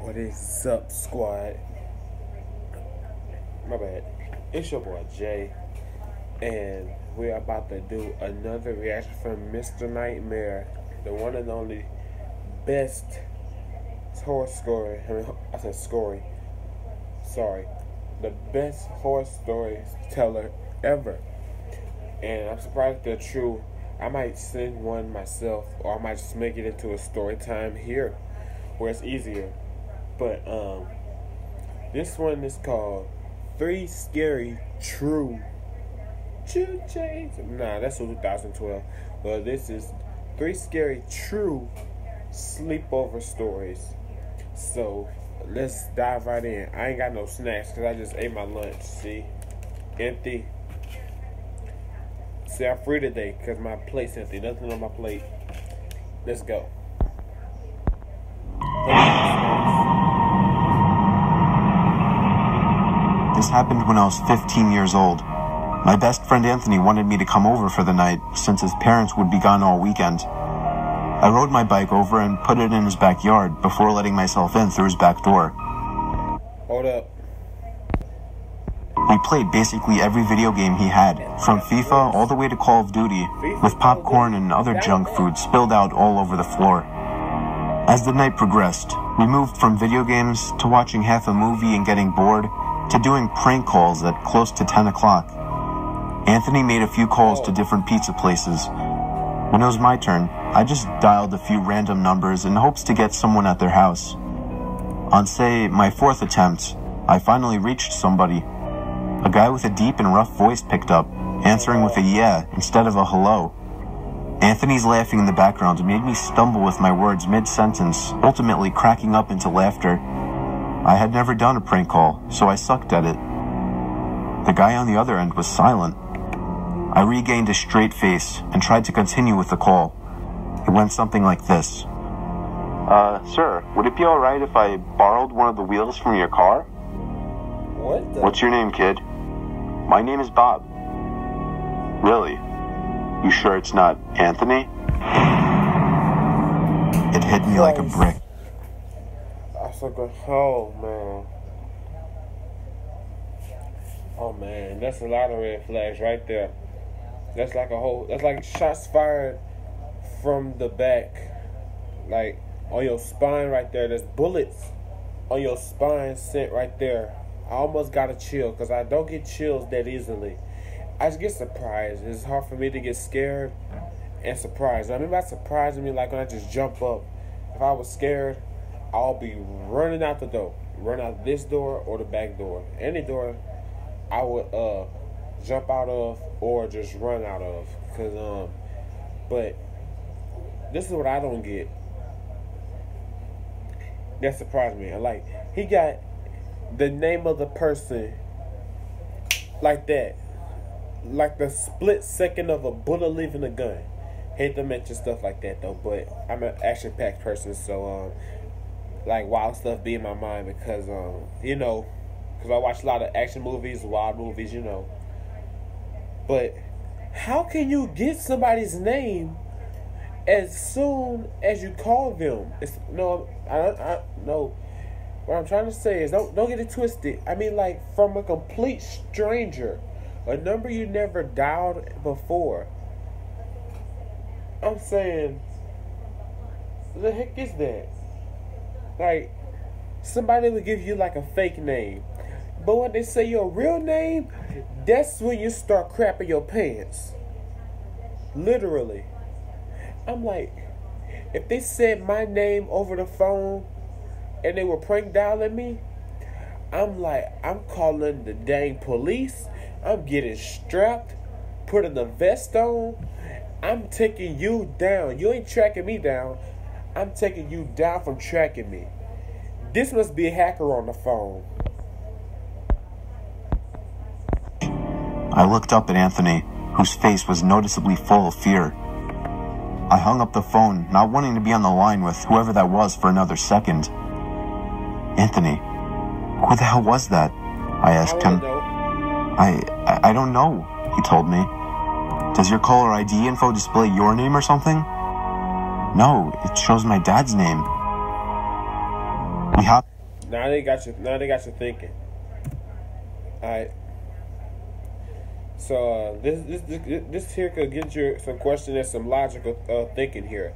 What is up, squad? My bad. It's your boy Jay, and we're about to do another reaction from Mr. Nightmare, the one and only best horror story. I said story. Sorry, the best horror storyteller ever. And I'm surprised they're true. I might send one myself, or I might just make it into a story time here, where it's easier. But this one is called 3 Scary True Chains. Nah, that's 2012. But this is 3 Scary True Sleepover Stories. So let's dive right in. I ain't got no snacks because I just ate my lunch. See, empty. See, I'm free today because my plate's empty. Nothing on my plate. Let's go. This happened when I was 15 years old. My best friend Anthony wanted me to come over for the night since his parents would be gone all weekend. I rode my bike over and put it in his backyard before letting myself in through his back door. Hold up. We played basically every video game he had, from FIFA all the way to Call of Duty, with popcorn and other junk food spilled out all over the floor. As the night progressed, we moved from video games to watching half a movie and getting bored, to doing prank calls at close to 10 o'clock. Anthony made a few calls to different pizza places. When it was my turn, I just dialed a few random numbers in hopes to get someone at their house. On, say, my 4th attempt, I finally reached somebody. A guy with a deep and rough voice picked up, answering with a yeah instead of a hello. Anthony's laughing in the background made me stumble with my words mid-sentence, ultimately cracking up into laughter. I had never done a prank call, so I sucked at it. The guy on the other end was silent. I regained a straight face and tried to continue with the call. It went something like this. Sir, would it be alright if I borrowed one of the wheels from your car? What's your name, kid? My name is Bob. Really? You sure it's not Anthony? It hit me like a brick. Oh man, that's a lot of red flags right there. That's like shots fired from the back, like on your spine right there. There's bullets on your spine sent right there. I almost got a chill because I don't get chills that easily. I just get surprised. It's hard for me to get scared and surprised. I mean, by surprising me, like when I just jump up. If I was scared, I'll be running out the door. Run out this door or the back door. Any door I would jump out of or just run out of. But this is what I don't get. That surprised me. Like, he got the name of the person like that. Like the split second of a bullet leaving a gun. Hate to mention stuff like that though, but I'm an action-packed person, so like wild stuff be in my mind because because I watch a lot of action movies, wild movies, But how can you get somebody's name as soon as you call them? No. What I'm trying to say is don't get it twisted. I mean, like, from a complete stranger, a number you never dialed before. I'm saying, what the heck is that? Like, somebody would give you like a fake name, but when they say your real name, that's when you start crapping your pants. Literally. I'm like, if they said my name over the phone and they were prank dialing me, I'm like, I'm calling the dang police. I'm getting strapped, putting the vest on. I'm taking you down. You ain't tracking me down. I'm taking you down from tracking me. This must be a hacker on the phone. I looked up at Anthony, whose face was noticeably full of fear. I hung up the phone, not wanting to be on the line with whoever that was for another second. Anthony, who the hell was that? I asked him. I don't know, he told me. Does your caller ID info display your name or something? No, it shows my dad's name. We hopped Now they got you. Now they got you thinking. All right. So this here could get you some question and some logical thinking here.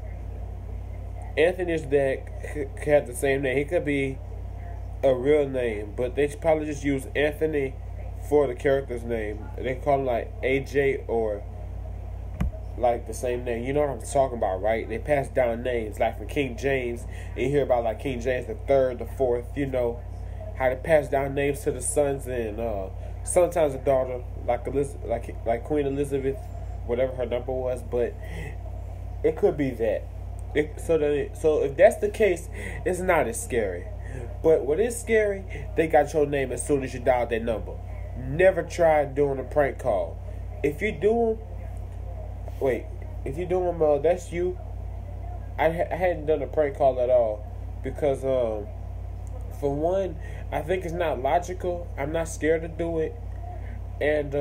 Anthony's dad could have the same name. He could be a real name, but they probably just use Anthony for the character's name. They call him like AJ or like the same name. You know what I'm talking about, right? They pass down names like from King James. And you hear about like King James the third, the fourth. You know how they pass down names to the sons and sometimes the daughter, like like Queen Elizabeth, whatever her number was. But it could be that. So if that's the case, it's not as scary. But what is scary, they got your name as soon as you dial that number. Never try doing a prank call. If you do them, that's you. I hadn't done a prank call at all because, for one, I think it's not logical. I'm not scared to do it, and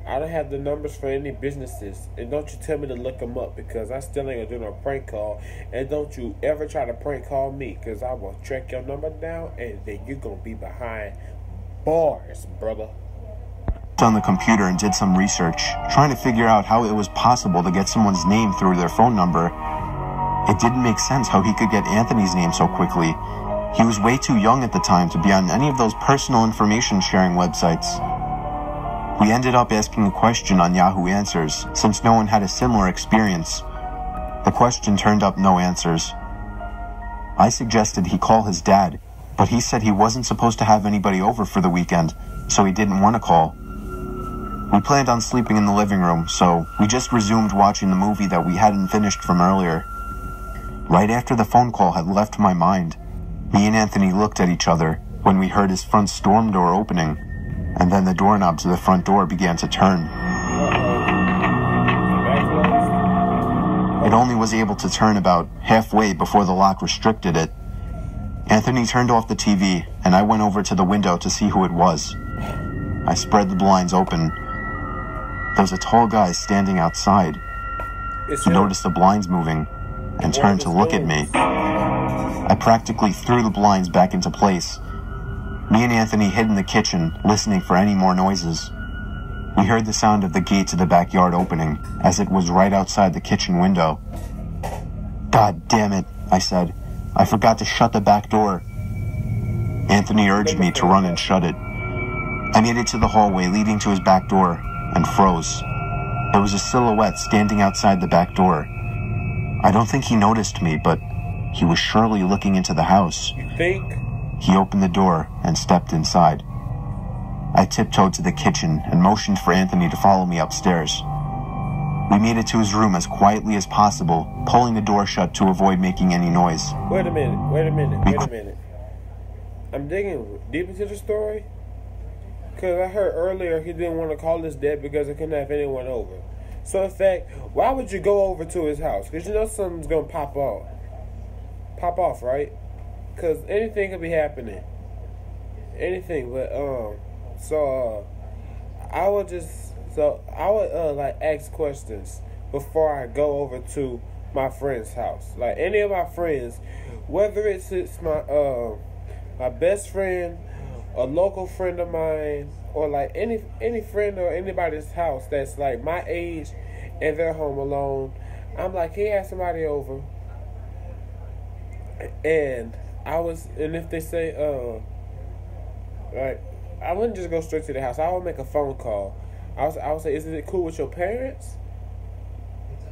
I don't have the numbers for any businesses. And don't you tell me to look them up because I still ain't gonna do no prank call. And don't you ever try to prank call me because I will track your number down and then you're gonna be behind bars, brother. On the computer and did some research, trying to figure out how it was possible to get someone's name through their phone number. It didn't make sense how he could get Anthony's name so quickly. He was way too young at the time to be on any of those personal information sharing websites. We ended up asking a question on Yahoo Answers, since no one had a similar experience. The question turned up no answers. I suggested he call his dad, but he said he wasn't supposed to have anybody over for the weekend, so he didn't want to call. We planned on sleeping in the living room, so we just resumed watching the movie that we hadn't finished from earlier. Right after the phone call had left my mind, me and Anthony looked at each other when we heard his front storm door opening, and then the doorknob to the front door began to turn. It only was able to turn about halfway before the lock restricted it. Anthony turned off the TV, and I went over to the window to see who it was. I spread the blinds open. There was a tall guy standing outside. He noticed the blinds moving and turned to look at me. I practically threw the blinds back into place. Me and Anthony hid in the kitchen, listening for any more noises. We heard the sound of the gate to the backyard opening, as it was right outside the kitchen window. "God damn it," I said. "I forgot to shut the back door." Anthony urged me to run and shut it. I made it to the hallway leading to his back door and froze. There was a silhouette standing outside the back door. I don't think he noticed me, but he was surely looking into the house. You think? He opened the door and stepped inside. I tiptoed to the kitchen and motioned for Anthony to follow me upstairs. We made it to his room as quietly as possible, pulling the door shut to avoid making any noise. Wait a minute. I'm digging deep into the story. Because I heard earlier he didn't want to call his dad because he couldn't have anyone over. So, in fact, why would you go over to his house? Because you know something's going to pop off. Pop off, right? Because anything could be happening. Anything. But, I would like ask questions before I go over to my friend's house. Like, any of my friends, whether it's my best friend, a local friend of mine, or like any friend or anybody's house that's like my age and they're home alone, I'm like, he had somebody over, and if they say like, I wouldn't just go straight to the house. I would make a phone call. I would say, is it cool with your parents?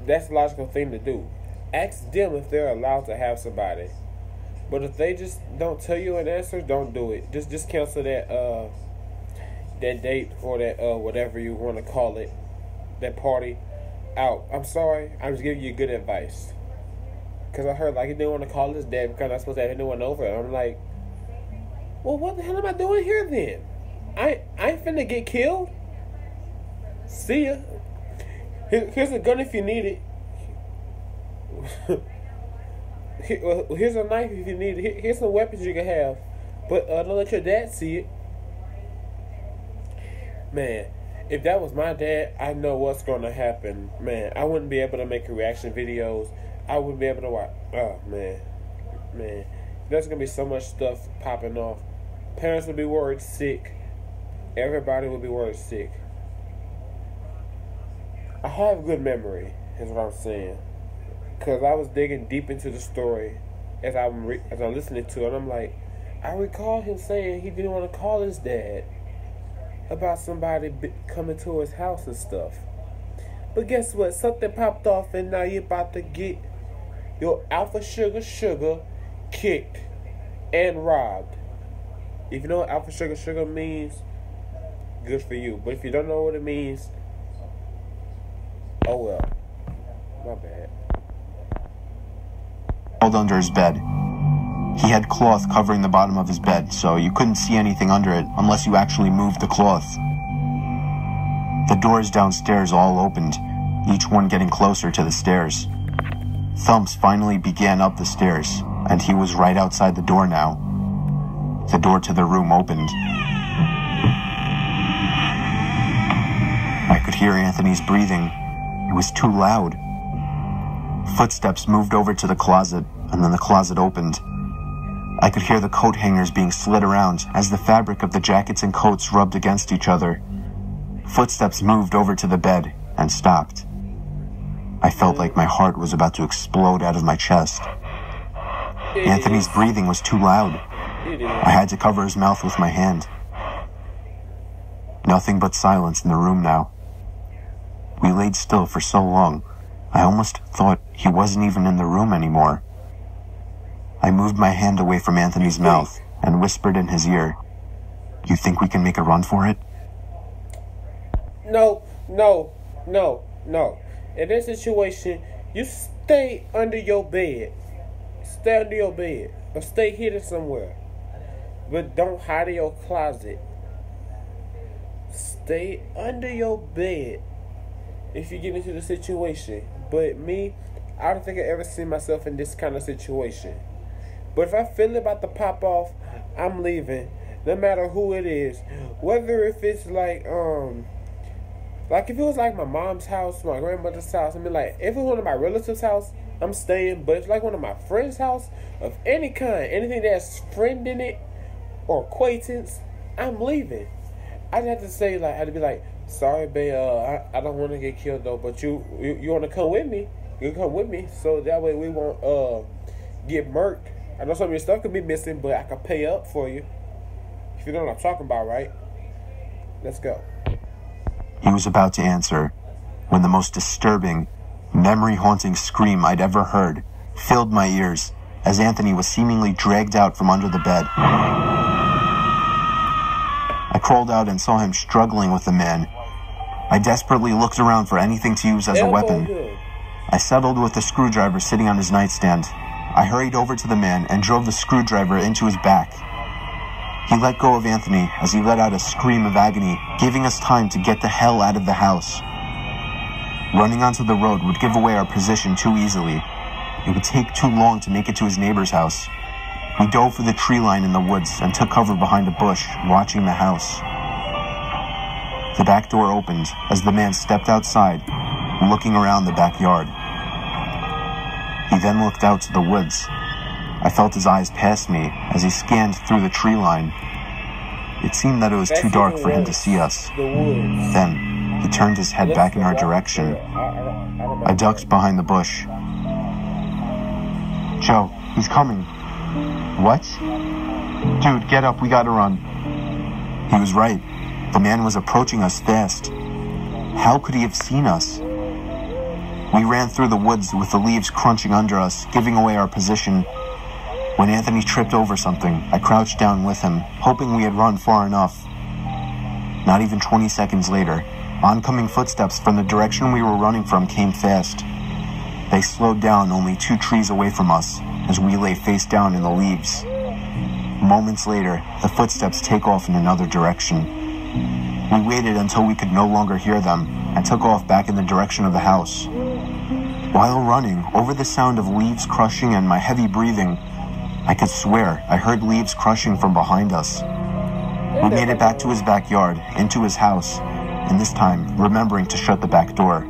That's the logical thing to do. Ask them if they're allowed to have somebody. But if they just don't tell you an answer, don't do it. Just cancel that date or that whatever you want to call it, that party, out. I'm sorry. I'm just giving you good advice. Because I heard like he didn't want to call his dad because I'm not supposed to have anyone over. And I'm like, well, what the hell am I doing here then? I ain't finna get killed. See ya. Here's a gun if you need it. Here's a knife if you need it. Here's some weapons you can have. But don't let your dad see it. Man, if that was my dad, I know what's going to happen. Man, I wouldn't be able to make reaction videos. I wouldn't be able to watch. Oh, man. There's gonna be so much stuff popping off. Parents will be worried sick. Everybody will be worried sick. I have good memory, is what I'm saying. Because I was digging deep into the story as I'm listening to it. I'm like, I recall him saying he didn't want to call his dad about somebody coming to his house and stuff. But guess what? Something popped off, and now you're about to get your alpha sugar kicked and robbed. If you know what alpha sugar means, good for you. But if you don't know what it means, oh well. My bad. Crawled under his bed. He had cloth covering the bottom of his bed, so you couldn't see anything under it unless you actually moved the cloth. The doors downstairs all opened, each one getting closer to the stairs. Thumps finally began up the stairs, and he was right outside the door now. The door to the room opened. I could hear Anthony's breathing. It was too loud. Footsteps moved over to the closet, and then the closet opened. I could hear the coat hangers being slid around as the fabric of the jackets and coats rubbed against each other. Footsteps moved over to the bed and stopped. I felt like my heart was about to explode out of my chest. Anthony's breathing was too loud. I had to cover his mouth with my hand. Nothing but silence in the room now. We laid still for so long, I almost thought he wasn't even in the room anymore. I moved my hand away from Anthony's mouth and whispered in his ear, "You think we can make a run for it?" No. In this situation, you stay under your bed. Stay under your bed. Or stay hidden somewhere. But don't hide in your closet. Stay under your bed if you get into the situation. But me, I don't think I ever seen myself in this kind of situation. But if I feel it about to pop off, I'm leaving. No matter who it is. Whether if it's like if it was like my mom's house, my grandmother's house, I mean like if it was one of my relatives' house, I'm staying. But if it's like one of my friends' house of any kind, anything that's friend in it or acquaintance, I'm leaving. I'd have to say like, I'd be like, sorry babe, I don't want to get killed though, but you want to come with me? You come with me, so that way we won't get murked. I know some of your stuff could be missing, but I could pay up for you. If you know what I'm talking about, right? Let's go. He was about to answer when the most disturbing, memory-haunting scream I'd ever heard filled my ears as Anthony was seemingly dragged out from under the bed. I crawled out and saw him struggling with the man. I desperately looked around for anything to use as a weapon. I settled with the screwdriver sitting on his nightstand. I hurried over to the man and drove the screwdriver into his back. He let go of Anthony as he let out a scream of agony, giving us time to get the hell out of the house. Running onto the road would give away our position too easily. It would take too long to make it to his neighbor's house. We dove for the tree line in the woods and took cover behind a bush, watching the house. The back door opened as the man stepped outside, looking around the backyard. He then looked out to the woods. I felt his eyes pass me as he scanned through the tree line. It seemed that it was too dark for him to see us. Then, he turned his head back in our direction. I ducked behind the bush. "Joe, he's coming." "What?" "Dude, get up, we gotta run." He was right. The man was approaching us fast. How could he have seen us? We ran through the woods with the leaves crunching under us, giving away our position. When Anthony tripped over something, I crouched down with him, hoping we had run far enough. Not even 20 seconds later, oncoming footsteps from the direction we were running from came fast. They slowed down only 2 trees away from us, as we lay face down in the leaves. Moments later, the footsteps take off in another direction. We waited until we could no longer hear them, and took off back in the direction of the house. While running, over the sound of leaves crushing and my heavy breathing, I could swear I heard leaves crushing from behind us. We made it back to his backyard, into his house, and this time remembering to shut the back door.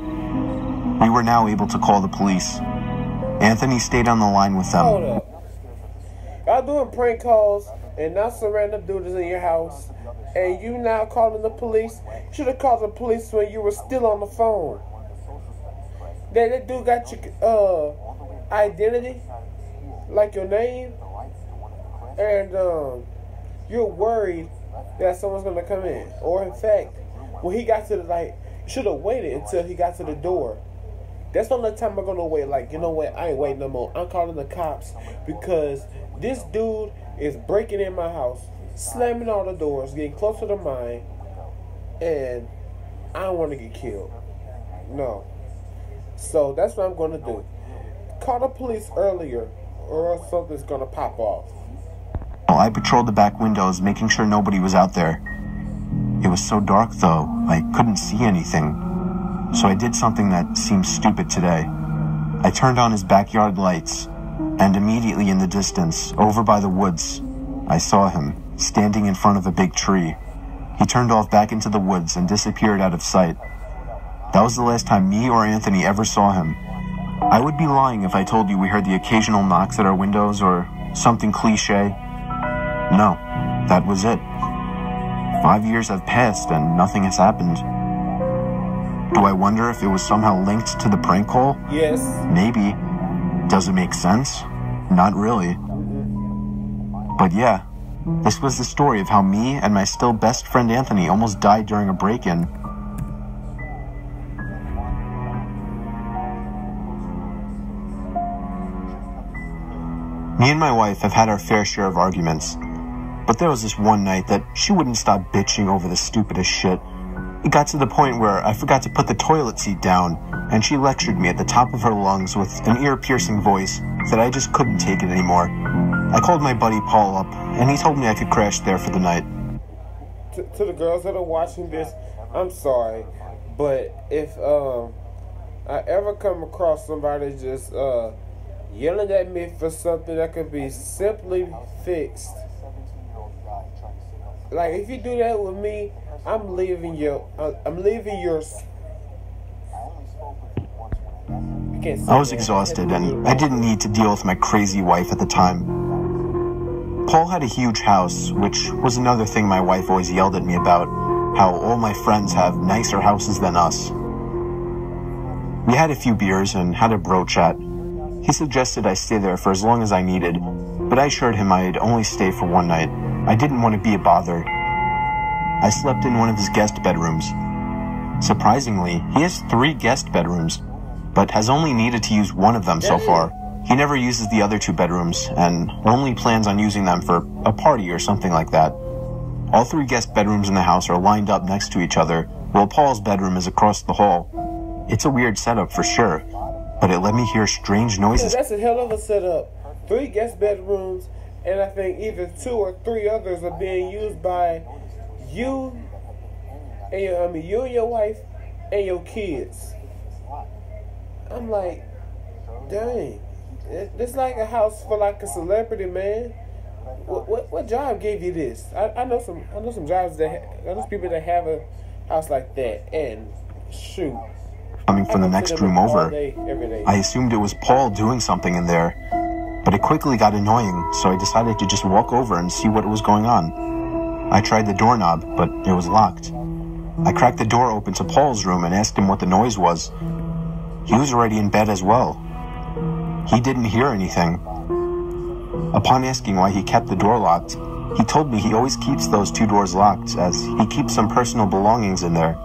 We were now able to call the police. Anthony stayed on the line with them. Hold up. Y'all doing prank calls and not some random dude is in your house, and you now calling the police. You should have called the police when you were still on the phone. That dude got your identity, like your name, and you're worried that someone's gonna come in. Or in fact, when he got to the you should have waited until he got to the door. That's the only time I'm gonna wait. Like, you know what? I ain't waiting no more. I'm calling the cops because this dude is breaking in my house, slamming all the doors, getting closer to mine, and I don't want to get killed. No. So that's what I'm gonna do. Call the police earlier, or else something's gonna pop off. I patrolled the back windows, making sure nobody was out there. It was so dark, though, I couldn't see anything. So I did something that seems stupid today. I turned on his backyard lights, and immediately in the distance, over by the woods, I saw him, standing in front of a big tree. He turned off back into the woods and disappeared out of sight. That was the last time me or Anthony ever saw him. I would be lying if I told you we heard the occasional knocks at our windows or something cliche. No, that was it. 5 years have passed and nothing has happened. Do I wonder if it was somehow linked to the prank call? Yes. Maybe. Does it make sense? Not really. But yeah, this was the story of how me and my still best friend Anthony almost died during a break-in. Me and my wife have had our fair share of arguments, but there was this one night that she wouldn't stop bitching over the stupidest shit. It got to the point where I forgot to put the toilet seat down, and she lectured me at the top of her lungs with an ear-piercing voice that I just couldn't take it anymore. I called my buddy Paul up, and he told me I could crash there for the night. To the girls that are watching this, I'm sorry, but if I ever come across somebody just yelling at me for something that could be simply fixed, like if you do that with me, I'm leaving yours. I was exhausted, and I didn't need to deal with my crazy wife at the time. Paul had a huge house, which was another thing my wife always yelled at me about, how all my friends have nicer houses than us. We had a few beers and had a bro chat. He suggested I stay there for as long as I needed, but I assured him I'd only stay for one night. I didn't want to be a bother. I slept in one of his guest bedrooms. Surprisingly, he has 3 guest bedrooms, but has only needed to use one of them so far. He never uses the other 2 bedrooms, and only plans on using them for a party or something like that. All 3 guest bedrooms in the house are lined up next to each other, while Paul's bedroom is across the hall. It's a weird setup for sure, but it let me hear strange noises. Yeah, that's a hell of a setup. 3 guest bedrooms, and I think either 2 or 3 others are being used by you and your wife and your kids. I'm like, dang, it's like a house for like a celebrity, man. What job gave you this? I know some jobs I know people that have a house like that, and shoot. Coming from the next room over, I assumed it was Paul doing something in there, but it quickly got annoying, so I decided to just walk over and see what was going on. I tried the doorknob, but it was locked. I cracked the door open to Paul's room and asked him what the noise was. He was already in bed as well. He didn't hear anything. Upon asking why he kept the door locked, he told me he always keeps those 2 doors locked, as he keeps some personal belongings in there.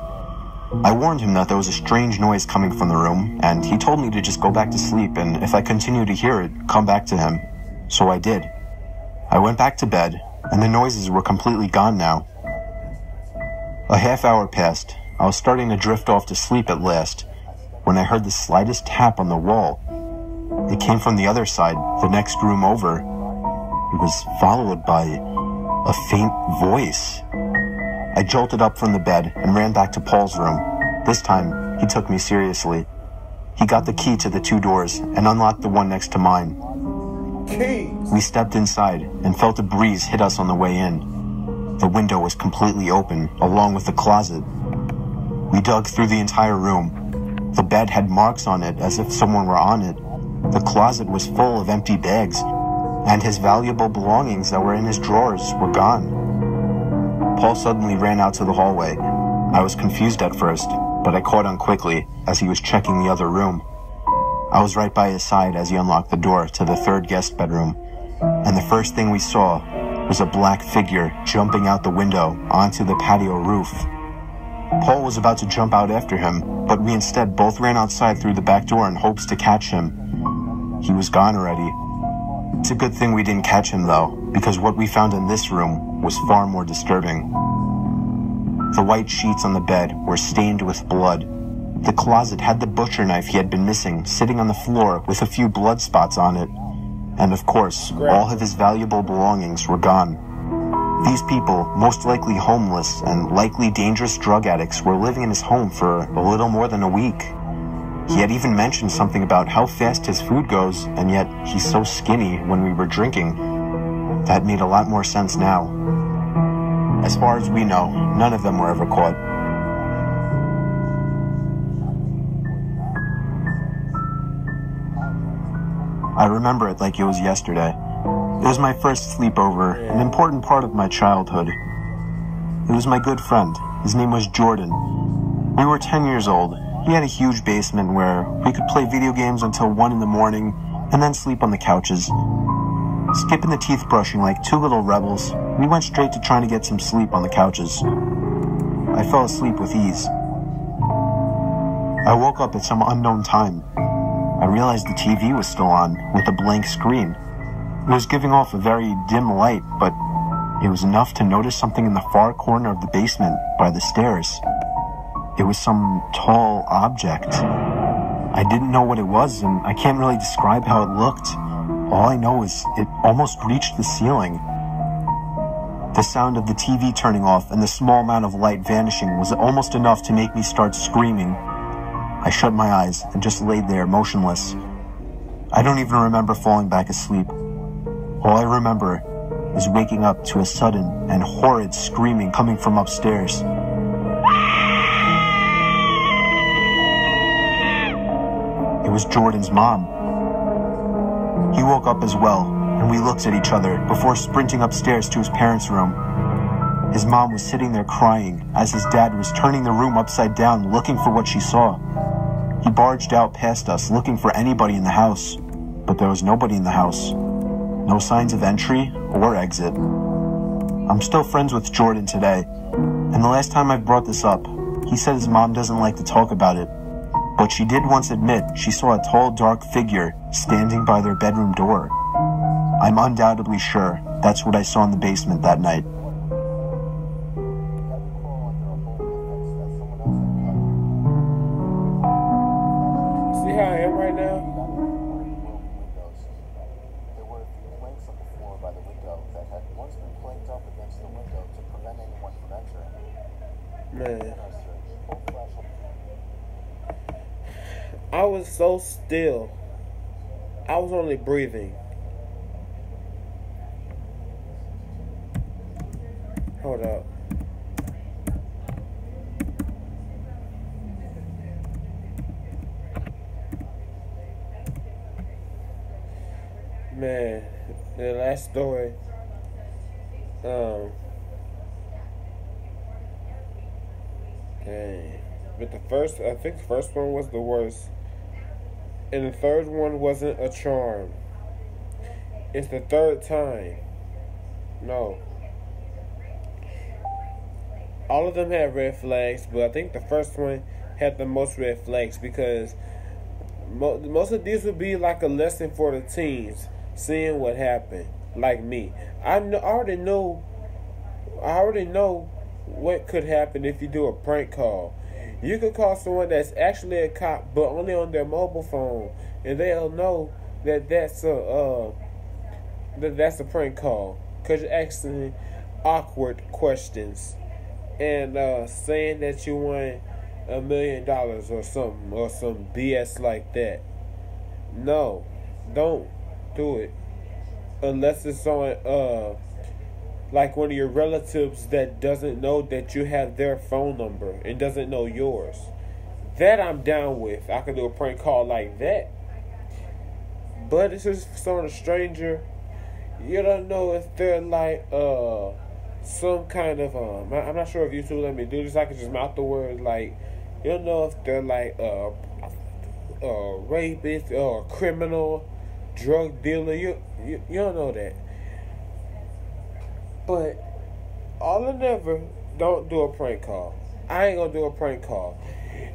I warned him that there was a strange noise coming from the room, and he told me to just go back to sleep, and if I continued to hear it, come back to him. So I did. I went back to bed, and the noises were completely gone now. A half hour passed. I was starting to drift off to sleep at last, when I heard the slightest tap on the wall. It came from the other side, the next room over. It was followed by a faint voice. I jolted up from the bed and ran back to Paul's room. This time, he took me seriously. He got the key to the 2 doors and unlocked the one next to mine. Keys. We stepped inside and felt a breeze hit us on the way in. The window was completely open, along with the closet. We dug through the entire room. The bed had marks on it as if someone were on it. The closet was full of empty bags. and his valuable belongings that were in his drawers were gone. Paul suddenly ran out to the hallway. I was confused at first, but I caught on quickly as he was checking the other room. I was right by his side as he unlocked the door to the third guest bedroom, and the first thing we saw was a black figure jumping out the window onto the patio roof. Paul was about to jump out after him, but we instead both ran outside through the back door in hopes to catch him. He was gone already. It's a good thing we didn't catch him though, because what we found in this room was far more disturbing. The white sheets on the bed were stained with blood. The closet had the butcher knife he had been missing sitting on the floor with a few blood spots on it. And of course, all of his valuable belongings were gone. These people, most likely homeless and likely dangerous drug addicts, were living in his home for a little more than a week. He had even mentioned something about how fast his food goes, and yet he's so skinny when we were drinking. That made a lot more sense now. As far as we know, none of them were ever caught. I remember it like it was yesterday. It was my first sleepover, an important part of my childhood. It was my good friend. His name was Jordan. We were 10 years old. He had a huge basement where we could play video games until 1 in the morning and then sleep on the couches. Skipping the teeth brushing like two little rebels, we went straight to trying to get some sleep on the couches. I fell asleep with ease. I woke up at some unknown time. I realized the TV was still on, with a blank screen. It was giving off a very dim light, but it was enough to notice something in the far corner of the basement by the stairs. It was some tall object. I didn't know what it was, and I can't really describe how it looked. All I know is it almost reached the ceiling. The sound of the TV turning off and the small amount of light vanishing was almost enough to make me start screaming. I shut my eyes and just laid there motionless. I don't even remember falling back asleep. All I remember is waking up to a sudden and horrid screaming coming from upstairs. It was Jordan's mom. He woke up as well, and we looked at each other before sprinting upstairs to his parents' room. His mom was sitting there crying as his dad was turning the room upside down looking for what she saw. He barged out past us looking for anybody in the house, but there was nobody in the house. No signs of entry or exit. I'm still friends with Jordan today, and the last time I brought this up, he said his mom doesn't like to talk about it, but she did once admit she saw a tall, dark figure standing by their bedroom door. I'm undoubtedly sure that's what I saw in the basement that night. See how I am right now? There were a few planks on the floor by the window that had once been planked up against the window to prevent anyone from entering. Man. I was so still. I was only breathing. Hold up. Man, the last story. Dang. But I think the first one was the worst. And the third one wasn't a charm. It's the third time. No. All of them had red flags, but I think the first one had the most red flags because most of these would be like a lesson for the teens, seeing what happened. Like me, I already know what could happen if you do a prank call. You could call someone that's actually a cop, but only on their mobile phone, and they'll know that that's a prank call because you're asking awkward questions and saying that you won $1 million or something or some BS like that. No, don't do it unless it's on like one of your relatives that doesn't know that you have their phone number and doesn't know yours. That I'm down with. I could do a prank call like that. But it's just on a stranger. You don't know if they're like some kind of I'm not sure if YouTube let me do this. I can just mouth the words like, you don't know if they're like rapist or criminal, drug dealer. You don't know that. But all or never, don't do a prank call. I ain't gonna do a prank call.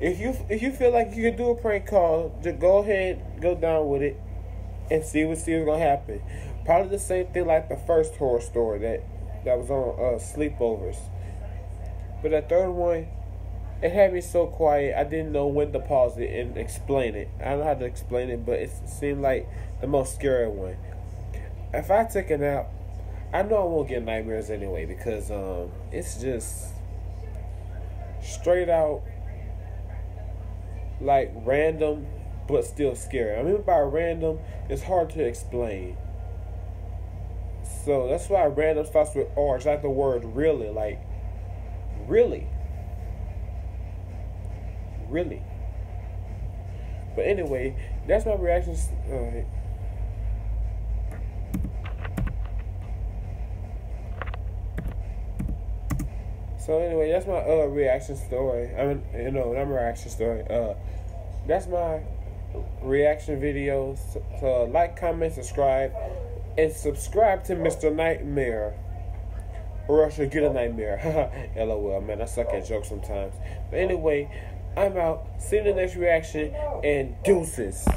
If you feel like you can do a prank call, just go ahead, go down with it, and see what's gonna happen. Probably the same thing like the first horror story that was on Sleepovers. But the third one, it had me so quiet, I didn't know when to pause it and explain it. I don't know how to explain it, but it seemed like the most scary one. If I take a nap, I know I won't get nightmares anyway, because it's just straight out like random but still scary. I mean, by random, it's hard to explain. So that's why random starts with R. It's like the word really, like really. Really. But anyway, that's my reactions. So anyway, that's my reaction story. I mean, not my reaction story. That's my reaction videos. So like, comment, subscribe, and subscribe to Mr. Nightmare, or else you'll get a nightmare. LOL, man, I suck at jokes sometimes. But anyway, I'm out. See you in the next reaction, and deuces.